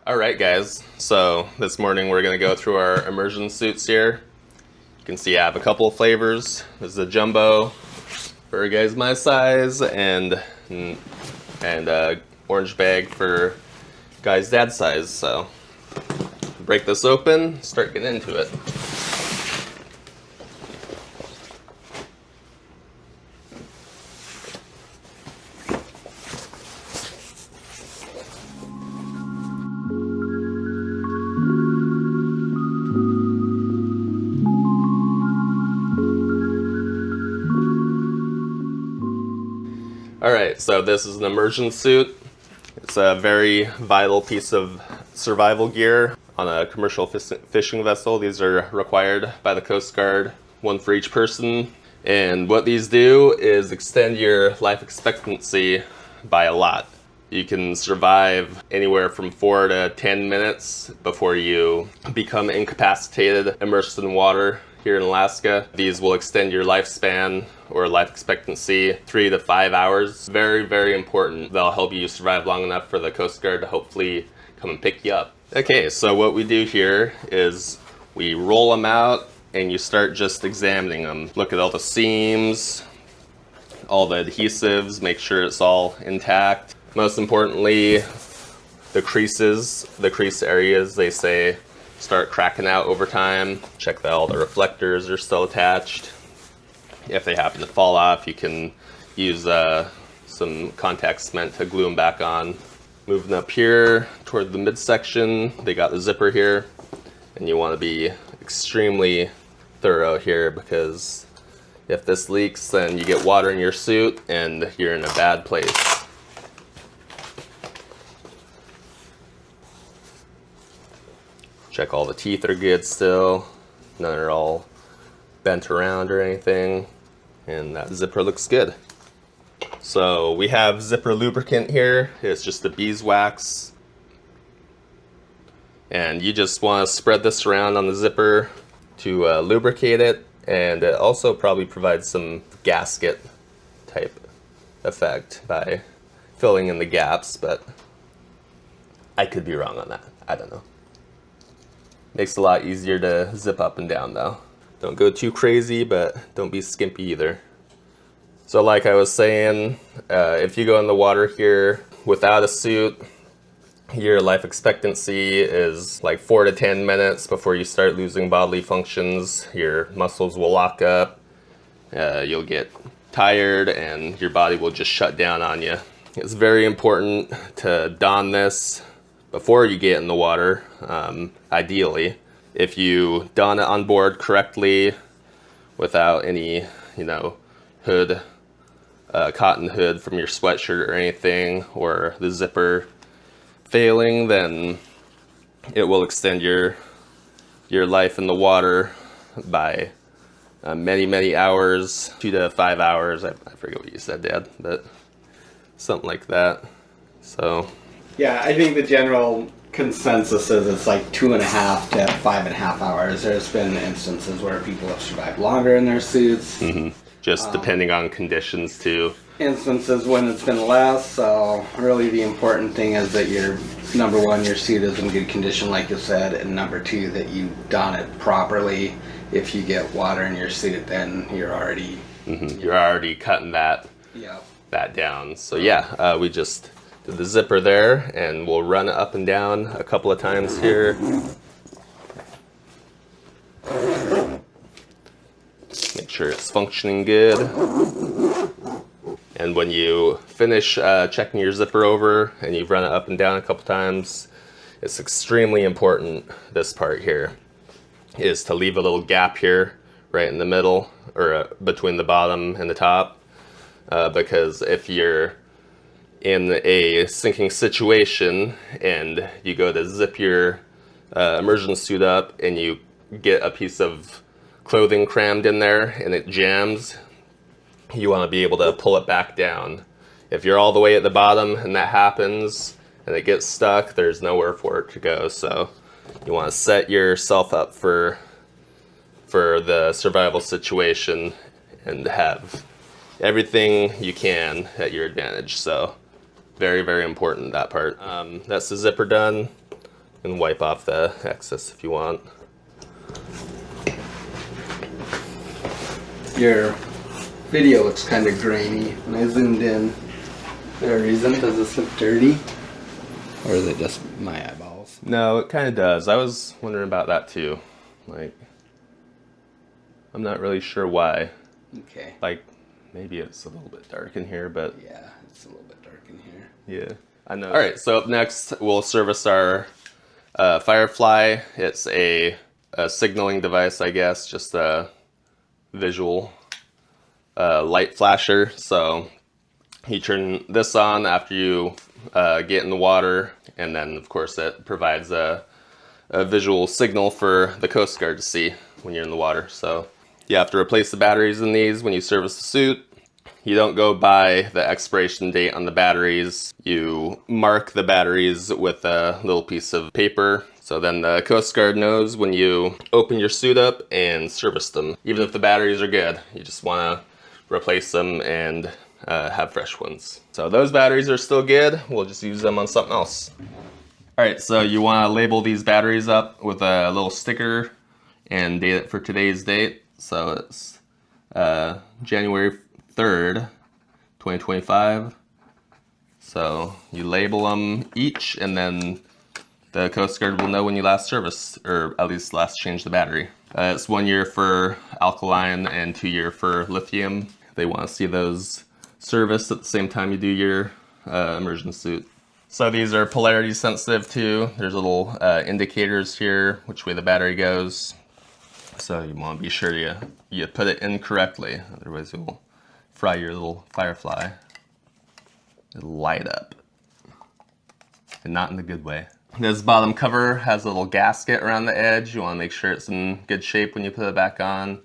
Alright guys, so this morning we're going to go through our immersion suits here. You can see I have a couple of flavors. This is a jumbo for guys my size, and a orange bag for guys dad size. So break this open, start getting into it. Alright, so this is an immersion suit. It's a very vital piece of survival gear on a commercial fishing vessel. These are required by the Coast Guard, one for each person. And what these do is extend your life expectancy by a lot. You can survive anywhere from 4 to 10 minutes before you become incapacitated, immersed in water here in Alaska. These will extend your lifespan or life expectancy 3 to 5 hours. Very, very important. They'll help you survive long enough for the Coast Guard to hopefully come and pick you up. Okay, so what we do here is we roll them out and you start just examining them. Look at all the seams, all the adhesives, make sure it's all intact. Most importantly, the creases, the crease areas, they say start cracking out over time. Check that all the reflectors are still attached. If they happen to fall off, you can use some contact cement to glue them back on. Moving up here toward the midsection, they got the zipper here, and you want to be extremely thorough here, because if this leaks, then you get water in your suit and you're in a bad place. Check all the teeth are good still. None are all bent around or anything. And that zipper looks good. So we have zipper lubricant here. It's just the beeswax. And you just want to spread this around on the zipper to lubricate it. And it also probably provides some gasket type effect by filling in the gaps, but I could be wrong on that. I don't know. Makes it a lot easier to zip up and down though. Don't go too crazy, but don't be skimpy either. So like I was saying, if you go in the water here without a suit, your life expectancy is like 4 to 10 minutes before you start losing bodily functions. Your muscles will lock up, you'll get tired, and your body will just shut down on you. It's very important to don this before you get in the water, ideally. If you don it on board correctly without any, hood, cotton hood from your sweatshirt or anything, or the zipper failing, then it will extend your life in the water by many hours, 2 to 5 hours. I forget what you said, Dad, but something like that. So yeah, I think the general consensus is it's like 2.5 to 5.5 hours. There's been instances where people have survived longer in their suits. Mm-hmm. Just depending on conditions too. Instances when it's been less. So really the important thing is that number one, your suit is in good condition like you said, and number two, that you don it properly. If you get water in your suit, then you're already you're already cutting that down. So yeah, we just did the zipper there, and we'll run it up and down a couple of times here. Make sure it's functioning good. And when you finish checking your zipper over and you've run it up and down a couple times, it's extremely important, this part here, is to leave a little gap here right in the middle, or between the bottom and the top, because if you're in a sinking situation and you go to zip your immersion suit up and you get a piece of clothing crammed in there and it jams, you want to be able to pull it back down. If you're all the way at the bottom and that happens and it gets stuck, there's nowhere for it to go. So you want to set yourself up for the survival situation and have everything you can at your advantage. So very, very important, that part. That's the zipper done. And wipe off the excess if you want. Your video looks kind of grainy. When I zoomed in, is there a reason? Does this look dirty? Or is it just my eyeballs? No, it kind of does. I was wondering about that too. Like, I'm not really sure why. Okay. Like, maybe it's a little bit dark in here, but Yeah, it's a little bit dark in here. yeah, I know. All right, so up next, we'll service our Firefly. It's a signaling device, I guess, just a visual light flasher. So you turn this on after you get in the water, and then of course it provides a visual signal for the Coast Guard to see when you're in the water. So you have to replace the batteries in these when you service the suit. You don't go by the expiration date on the batteries. You mark the batteries with a little piece of paper. So then the Coast Guard knows when you open your suit up and service them. Even if the batteries are good, you just want to replace them and have fresh ones. So those batteries are still good. We'll just use them on something else. All right, so you want to label these batteries up with a little sticker and date it for today's date. So it's January 3rd, 2025. So you label them each, and then the Coast Guard will know when you last serviced, or at least last changed the battery. It's 1 year for alkaline and 2 year for lithium. They want to see those serviced at the same time you do your immersion suit. So these are polarity sensitive too. There's little indicators here, which way the battery goes. So you want to be sure you put it in correctly, otherwise you'll fry your little Firefly. It'll light up, and not in the good way. This bottom cover has a little gasket around the edge. You want to make sure it's in good shape when you put it back on,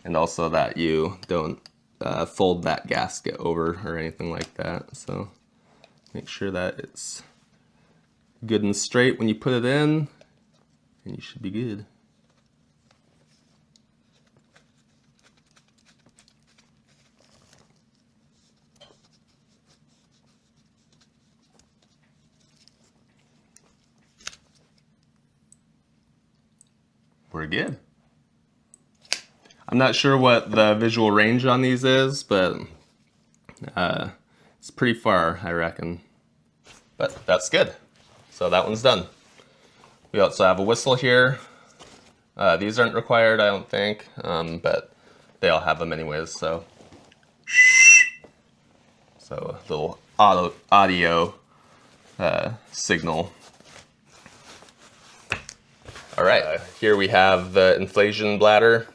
and also that you don't fold that gasket over or anything like that. So make sure that it's good and straight when you put it in, and you should be good. We're good. I'm not sure what the visual range on these is, but it's pretty far, I reckon. But that's good. So that one's done. We also have a whistle here. These aren't required, I don't think, but they all have them anyways, so. So a little audio signal. All right, here we have the inflation bladder,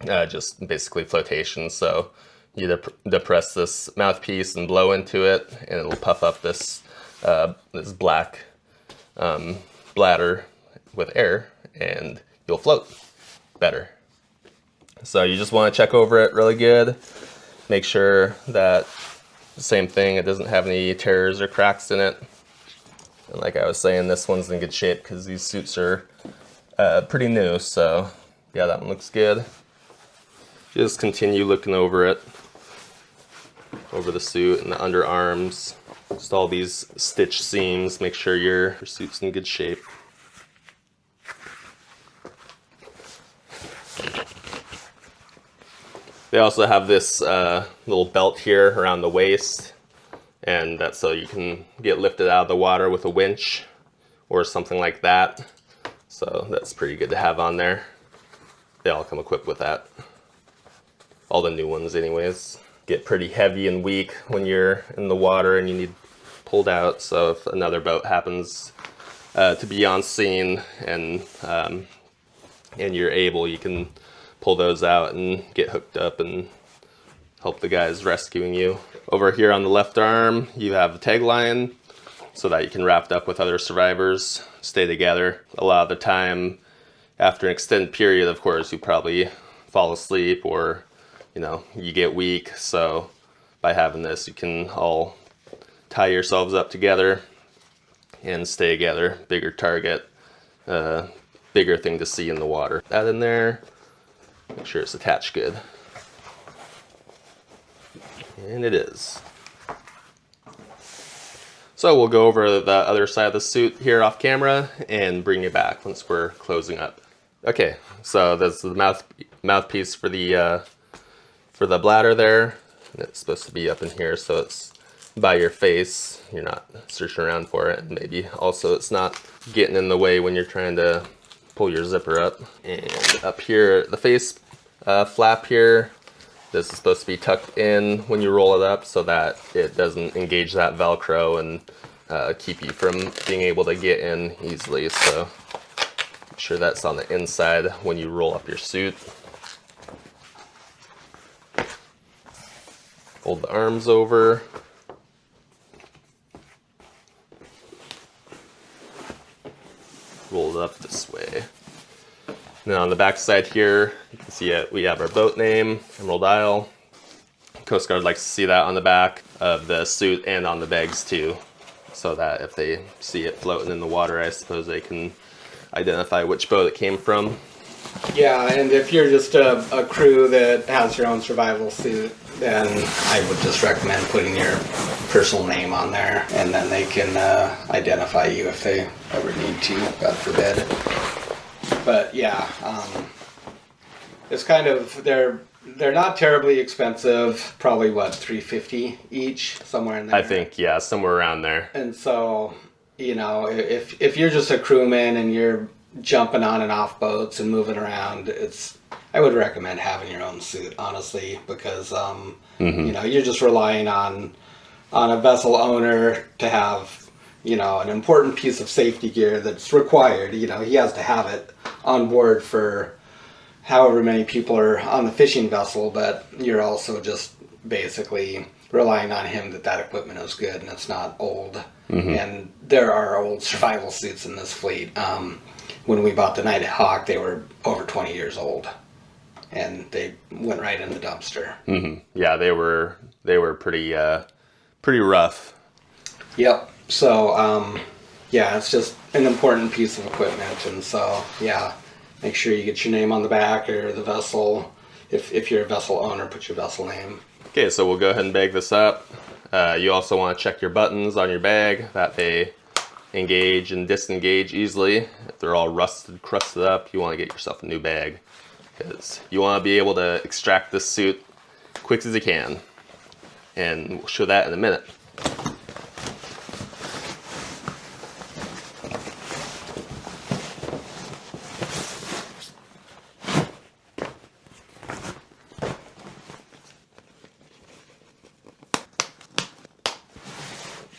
just basically flotation. So you depress this mouthpiece and blow into it, and it'll puff up this this black bladder with air, and you'll float better. So you just want to check over it really good, make sure that same thing, it doesn't have any tears or cracks in it. And like I was saying, this one's in good shape because these suits are pretty new, so yeah, that one looks good. Just continue looking over it, over the suit and the underarms. Just all these stitch seams, make sure your suit's in good shape. They also have this little belt here around the waist, and that's so you can get lifted out of the water with a winch or something like that. So that's pretty good to have on there. They all come equipped with that. All the new ones anyways. Get pretty heavy and weak when you're in the water and you need pulled out. So if another boat happens to be on scene and you're able, you can pull those out and get hooked up and help the guys rescuing you. Over here on the left arm, you have a tagline so that you can wrap it up with other survivors, stay together. A lot of the time, after an extended period, of course, you probably fall asleep or, you know, you get weak. So by having this, you can all tie yourselves up together and stay together. Bigger target, bigger thing to see in the water. That in there, make sure it's attached good. And it is. So we'll go over the other side of the suit here off camera and bring you back once we're closing up. Okay, so that's the mouthpiece for the bladder there. And it's supposed to be up in here, so it's by your face. You're not searching around for it. And maybe also it's not getting in the way when you're trying to pull your zipper up. And up here, the face flap here, this is supposed to be tucked in when you roll it up so that it doesn't engage that Velcro and keep you from being able to get in easily. So make sure that's on the inside when you roll up your suit. Fold the arms over. Roll it up this way. Now on the back side here, you can see it. We have our boat name, Emerald Isle. Coast Guard likes to see that on the back of the suit and on the bags too, so that if they see it floating in the water, I suppose they can identify which boat it came from. Yeah, and if you're just a crew that has your own survival suit, then I would just recommend putting your personal name on there, and then they can identify you if they ever need to, God forbid. But yeah, it's kind of, they're not terribly expensive, probably what, $350 each, somewhere in there? I think, yeah, somewhere around there. And so, you know, if you're just a crewman and you're jumping on and off boats and moving around, I would recommend having your own suit, honestly, because you know, you're just relying on a vessel owner to have, you know, an important piece of safety gear that's required. You know, he has to have it on board for however many people are on the fishing vessel, but you're also just basically relying on him that equipment is good and it's not old. And there are old survival suits in this fleet. When we bought the Nighthawk, they were over 20 years old, and they went right in the dumpster. Yeah, they were pretty rough. Yep. So yeah, it's just an important piece of equipment, and so yeah, make sure you get your name on the back or the vessel. If you're a vessel owner, put your vessel name. Okay, so we'll go ahead and bag this up. You also want to check your buttons on your bag that they engage and disengage easily. If they're all rusted, crusted up, you want to get yourself a new bag, because you want to be able to extract this suit quick as you can, and we'll show that in a minute.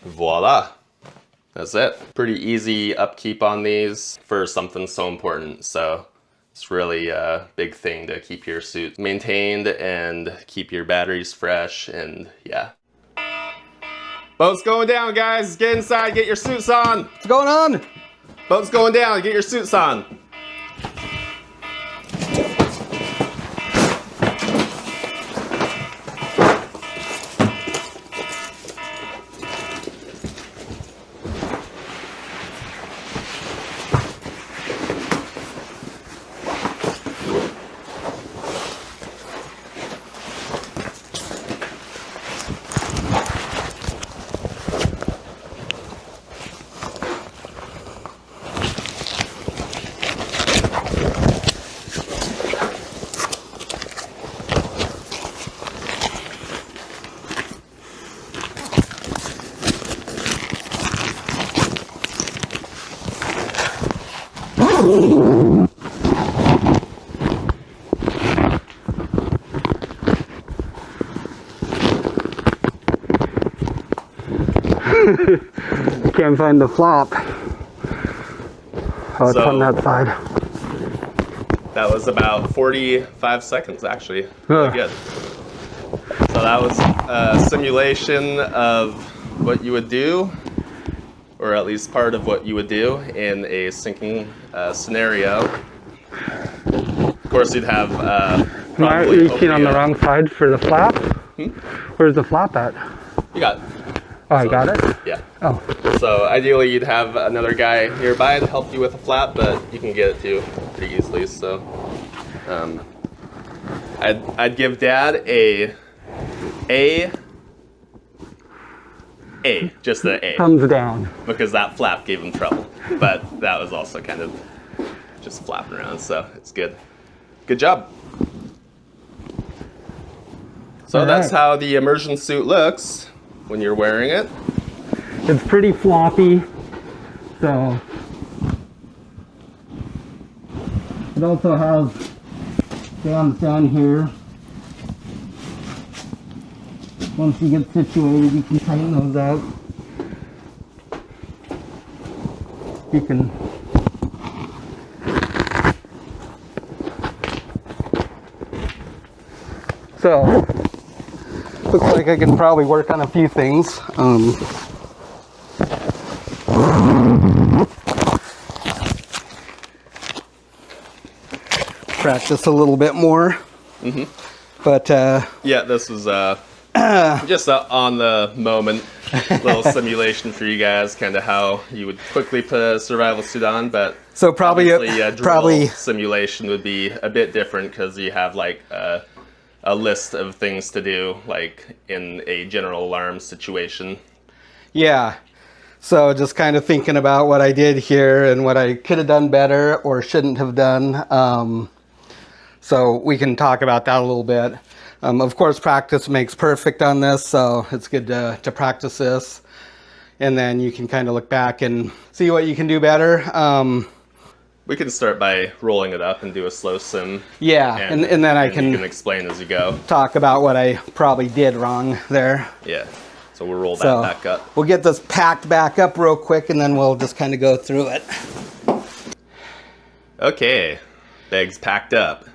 Voila! That's it. Pretty easy upkeep on these for something so important. So it's really a big thing to keep your suit maintained and keep your batteries fresh, and yeah. Boat's going down, guys. Get inside, get your suits on. What's going on? Boat's going down, get your suits on. Can't find the flop. Oh, it's on that side. That was about 45 seconds, actually. Really good. So that was a simulation of what you would do, or at least part of what you would do in a sinking scenario. Of course, you'd have Am I reaching on the wrong side for the flap? Where's the flap at? You got it. Oh, I got it? Yeah. Oh. So ideally you'd have another guy nearby to help you with the flap, but you can get it too pretty easily. So I'd give Dad a just the A, Thumbs down. because that flap gave him trouble. But that was also kind of just flapping around, so it's good. Good job. So that's how the immersion suit looks when you're wearing it. It's pretty floppy, so it also has fans down here. Once you get situated, you can tighten those up. You can so looks like I can probably work on a few things. Practice a little bit more. But yeah, this was just a on the moment little simulation for you guys, kind of how you would quickly put a survival suit on. But so probably a drill simulation would be a bit different because you have like a list of things to do, like in a general alarm situation. Yeah. So just kind of thinking about what I did here and what I could have done better or shouldn't have done. So we can talk about that a little bit. Of course, practice makes perfect on this, so it's good to practice this. And then you can kind of look back and see what you can do better. We can start by rolling it up and do a slow sim. Yeah, and then I can, you can explain as you go. Talk about what I probably did wrong there. Yeah, so we'll roll that back up. We'll get this packed back up real quick, and then we'll just kind of go through it. Okay, bags packed up.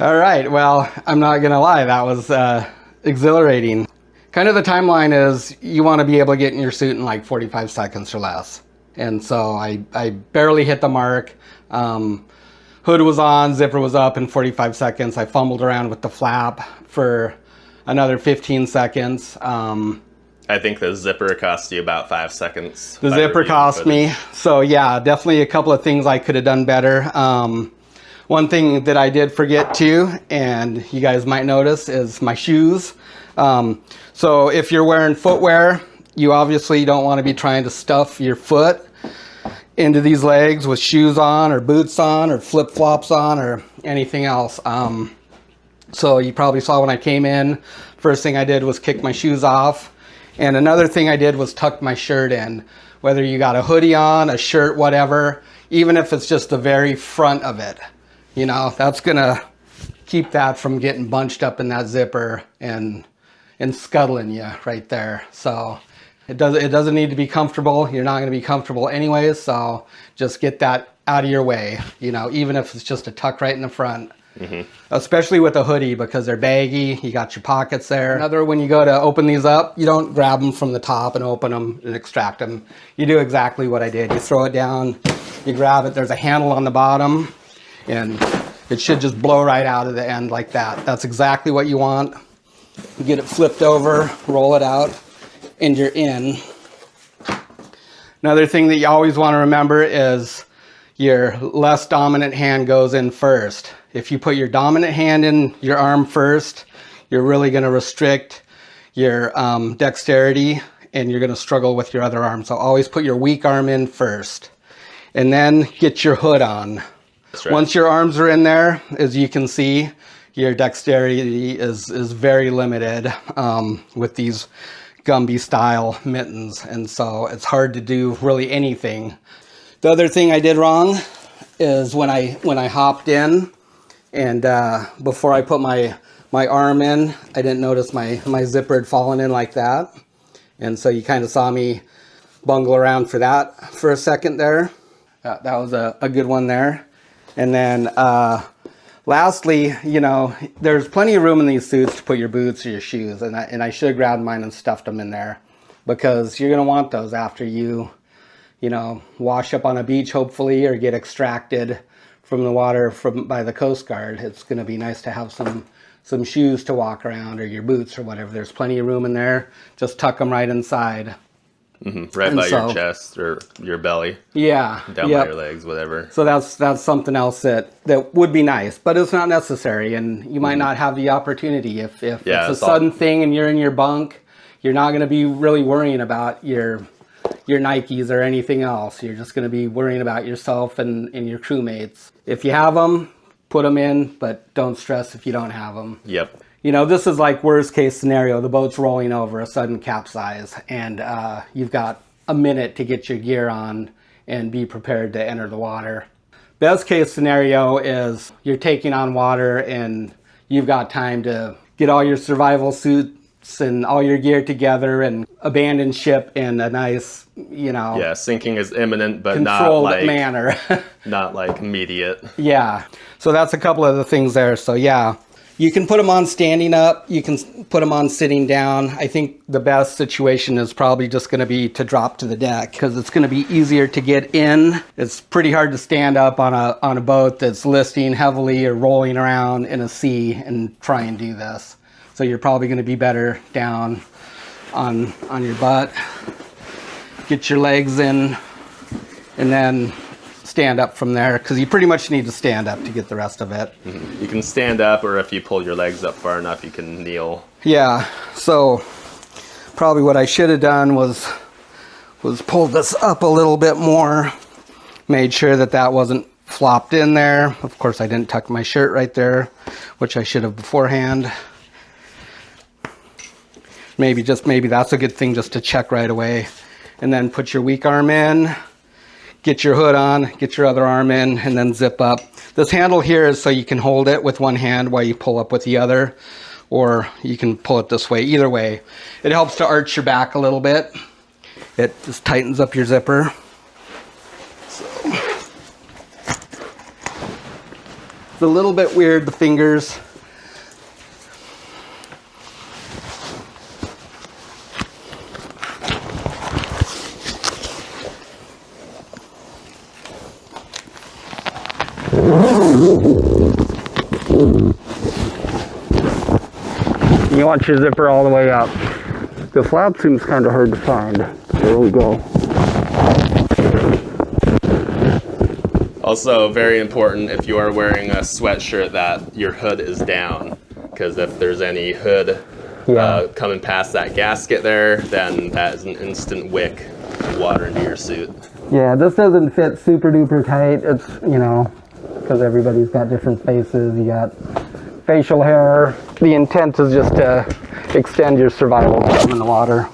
All right, well, I'm not gonna lie, that was exhilarating. Kind of the timeline is you want to be able to get in your suit in like 45 seconds or less. And so I barely hit the mark. Hood was on, zipper was up in 45 seconds. I fumbled around with the flap for another 15 seconds. I think the zipper cost you about 5 seconds. The zipper cost me. So yeah, definitely a couple of things I could have done better. One thing that I did forget too, and you guys might notice, is my shoes. So if you're wearing footwear, you obviously don't want to be trying to stuff your foot into these legs with shoes on or boots on or flip-flops on or anything else. So you probably saw when I came in, first thing I did was kick my shoes off. And another thing I did was tuck my shirt in. Whether you got a hoodie on, a shirt, whatever, even if it's just the very front of it, you know, that's gonna keep that from getting bunched up in that zipper and scuttling you right there. So it doesn't need to be comfortable. You're not going to be comfortable anyways, so just get that out of your way, you know, even if it's just a tuck right in the front. Especially with a hoodie, because they're baggy, you got your pockets there. Another, when you go to open these up, you don't grab them from the top and open them and extract them. You do exactly what I did. You throw it down, you grab it, there's a handle on the bottom, and it should just blow right out of the end like that. That's exactly what you want. You get it flipped over, roll it out, and you're in. Another thing that you always want to remember is your less dominant hand goes in first. If you put your dominant hand in your arm first, you're really going to restrict your dexterity, and you're going to struggle with your other arm. So always put your weak arm in first, and then get your hood on. That's right. Once your arms are in there, as you can see, your dexterity is very limited with these Gumby style mittens, and so it's hard to do really anything. The other thing I did wrong is when I hopped in, and before I put my arm in, I didn't notice my zipper had fallen in like that, and so you kind of saw me bungle around for that for a second there. That was a good one there. And then lastly, you know, there's plenty of room in these suits to put your boots or your shoes, and I should have grabbed mine and stuffed them in there, because you're gonna want those after you know, wash up on a beach hopefully, or get extracted from the water by the Coast Guard. It's gonna be nice to have some shoes to walk around, or your boots or whatever. There's plenty of room in there. Just tuck them right inside. Right by your chest or your belly. Yeah. Down by your legs, whatever. So that's something else that would be nice, but it's not necessary, and you might not have the opportunity if it's a sudden thing and you're in your bunk. you're not going to be really worrying about your Nikes or anything else. You're just going to be worrying about yourself and your crewmates. If you have them, put them in, but don't stress if you don't have them. Yep. You know, this is like worst case scenario. The boat's rolling over, a sudden capsize, and you've got a minute to get your gear on and be prepared to enter the water. Best case scenario is you're taking on water and you've got time to get all your survival suits and all your gear together and abandon ship in a nice, you know, Yeah, sinking is imminent, but not controlled like manner. not like immediate. Yeah. So that's a couple of the things there. So yeah, you can put them on standing up. You can put them on sitting down. I think the best situation is probably just going to be to drop to the deck because it's going to be easier to get in. It's pretty hard to stand up on a boat that's listing heavily or rolling around in a sea and try and do this. So you're probably going to be better down on your butt. Get your legs in and then stand up from there because you pretty much need to stand up to get the rest of it. You can stand up, or if you pull your legs up far enough, you can kneel. Yeah, so probably what I should have done was pull this up a little bit more, made sure that that wasn't flopped in there. Of course, I didn't tuck my shirt right there, which I should have beforehand. Maybe that's a good thing just to check right away. And then put your weak arm in. Get your hood on, get your other arm in, and then zip up. This handle here is so you can hold it with one hand while you pull up with the other, or you can pull it this way. Either way, it helps to arch your back a little bit. It just tightens up your zipper. So. It's a little bit weird, the fingers. You want your zipper all the way up. The flap seems kind of hard to find. There we go. Also, very important if you are wearing a sweatshirt that your hood is down, because if there's any hood coming past that gasket there, then that is an instant wick of water into your suit. Yeah, this doesn't fit super duper tight. It's, you know, because everybody's got different faces. You got facial hair. The intent is just to extend your survival time in the water.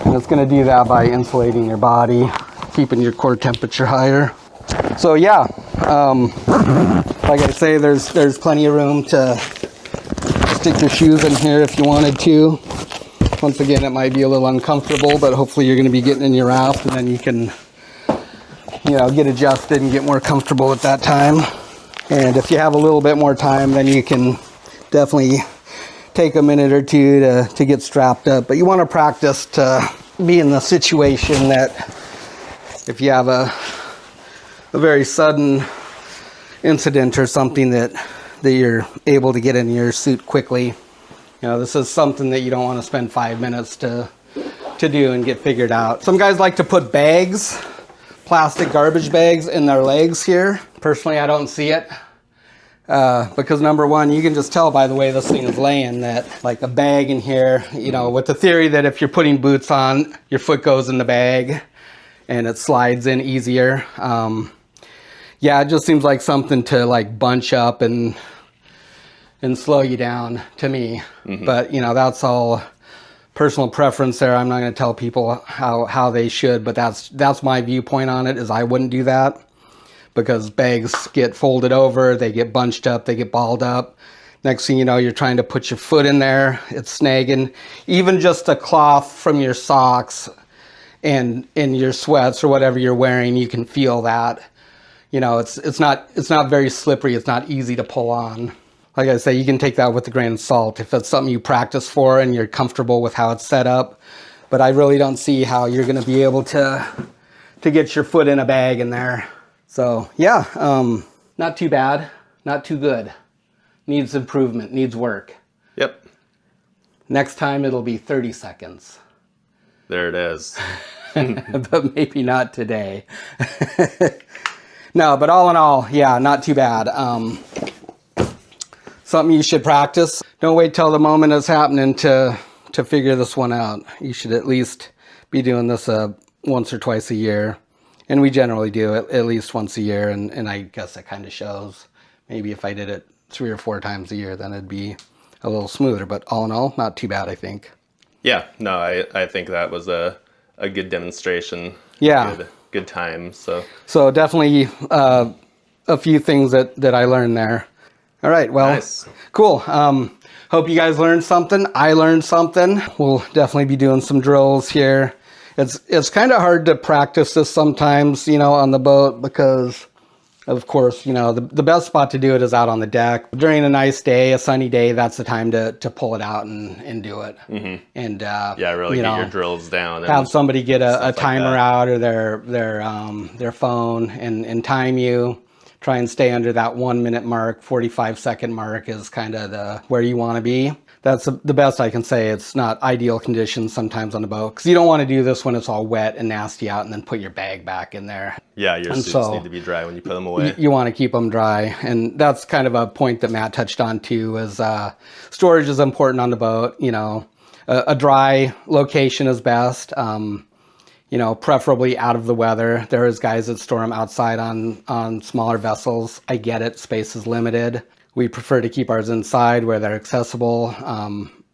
And it's going to do that by insulating your body, keeping your core temperature higher. So yeah, like I say, there's plenty of room to stick your shoes in here if you wanted to. Once again, it might be a little uncomfortable, but hopefully you're going to be getting in your raft and then you can, you know, get adjusted and get more comfortable at that time. And if you have a little bit more time, then you can definitely take a minute or two to get strapped up. But you want to practice to be in the situation that if you have a very sudden incident or something that you're able to get in your suit quickly. You know, this is something that you don't want to spend 5 minutes to do and get figured out. Some guys like to put bags, plastic garbage bags in their legs here. Personally, I don't see it. Because number one, you can just tell by the way this thing is laying that like a bag in here, you know, with the theory that if you're putting boots on, your foot goes in the bag and it slides in easier. Yeah, it just seems like something to like bunch up and slow you down to me. Mm-hmm. But you know, that's all personal preference there. I'm not going to tell people how they should, but that's my viewpoint on it, is I wouldn't do that. Because bags get folded over, they get bunched up, they get balled up. Next thing you know, you're trying to put your foot in there, it's snagging. Even just a cloth from your socks and in your sweats or whatever you're wearing, you can feel that. You know, it's not very slippery, it's not easy to pull on. Like I say, you can take that with a grain of salt if it's something you practice for and you're comfortable with how it's set up. But I really don't see how you're gonna be able to get your foot in a bag in there. So yeah, not too bad, not too good. Needs improvement, needs work. Yep. Next time it'll be 30 seconds. There it is. But maybe not today. No, but all in all, yeah, not too bad. Something you should practice. Don't wait till the moment is happening to to figure this one out. You should at least be doing this once or twice a year. And we generally do it at least once a year. And I guess that kind of shows. Maybe if I did it 3 or 4 times a year, then it'd be a little smoother. But all in all, not too bad, I think. Yeah, no, I think that was a good demonstration. Yeah. Good time. So definitely a few things that I learned there. All right, well, nice. Cool. Hope you guys learned something. I learned something. We'll definitely be doing some drills here. It's kind of hard to practice this sometimes, on the boat because, of course, the best spot to do it is out on the deck. During a nice day, a sunny day, that's the time to pull it out and do it. Mm-hmm. And really get your drills down. Have somebody get a timer out or their phone and time you. Try and stay under that 1 minute mark. 45-second mark is kind of where you want to be. That's the best I can say. It's not ideal conditions sometimes on the boat because you don't want to do this when it's all wet and nasty out and then put your bag back in there. Yeah, your suits need to be dry when you put them away. You want to keep them dry. And that's kind of a point that Matt touched on too, is storage is important on the boat. A dry location is best. Preferably out of the weather. There is guys that store them outside on smaller vessels. I get it, space is limited. We prefer to keep ours inside where they're accessible.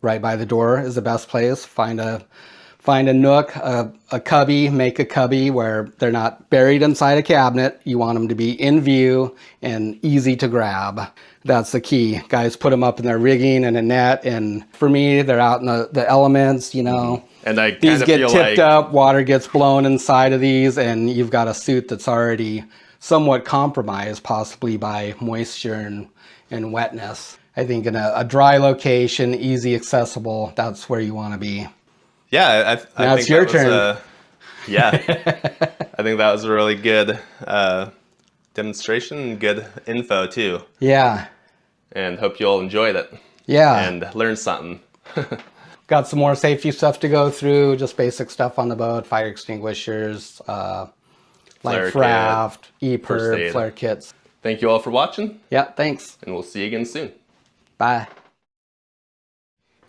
Right by the door is the best place. Find a nook, a cubby, make a cubby where they're not buried inside a cabinet. You want them to be in view and easy to grab. That's the key. Guys put them up in their rigging and a net, and for me, they're out in the elements, And these get tipped up, water gets blown inside of these, and you've got a suit that's already somewhat compromised, possibly by moisture and wetness. I think in a dry location, easy accessible, that's where you want to be. Yeah, I now think it's your turn. Yeah, I think that was a really good demonstration, good info too. Yeah. And hope you all enjoyed it. Yeah. And learned something. Got some more safety stuff to go through, just basic stuff on the boat, fire extinguishers, life raft, EPIRB, flare kits. Thank you all for watching. Yeah, thanks. And we'll see you again soon. Bye.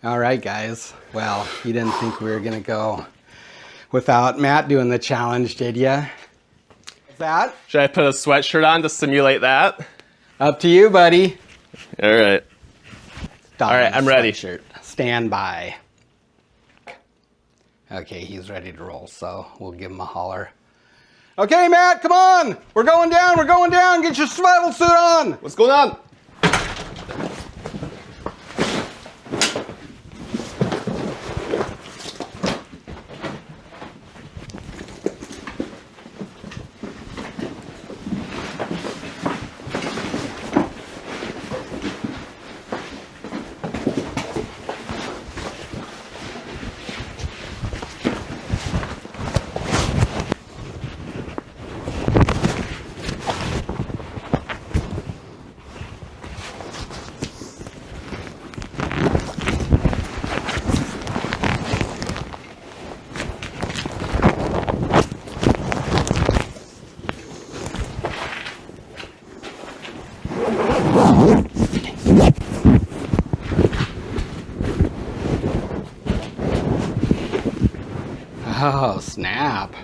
All right, guys. Well, you didn't think we were going to go without Matt doing the challenge, did you? That? Should I put a sweatshirt on to simulate that? Up to you, buddy. All right. All right, I'm ready. Stand by. Okay, he's ready to roll, so we'll give him a holler. Okay, Matt, come on. We're going down. Get your survival suit on. What's going on? Oh, snap.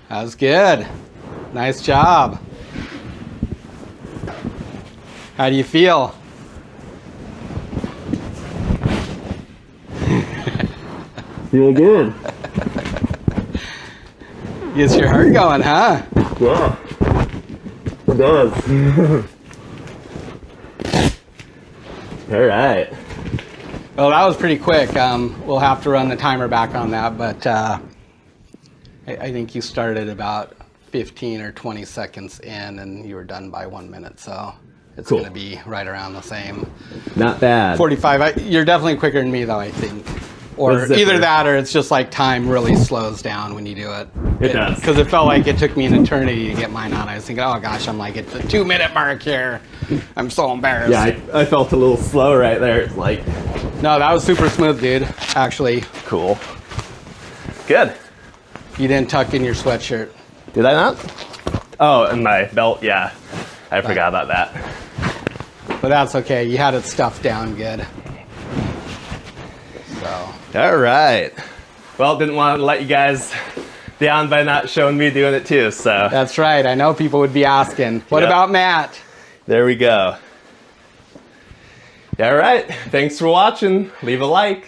That was good. Nice job. How do you feel? Feel good. Gets your heart going, huh? Yeah. It does. All right. Well, that was pretty quick. We'll have to run the timer back on that, but I think you started about 15 or 20 seconds in and you were done by 1 minute, so it's cool. going to be right around the same. Not bad. 45. You're definitely quicker than me, though, I think. Or either that or it's just like time really slows down when you do it. It does. Because it felt like it took me an eternity to get mine on. I was thinking, oh gosh, I'm like at the 2 minute mark here. I'm so embarrassed. Yeah, I felt a little slow right there. It's like... No, that was super smooth, dude, actually. Cool. Good. You didn't tuck in your sweatshirt. Did I not? Oh, and my belt, yeah. I forgot about that. But that's okay. You had it stuffed down good. So. All right. Well, didn't want to let you guys down by not showing me doing it too, so. That's right. I know people would be asking, what Yep. about Matt? There we go. All right. Thanks for watching. Leave a like.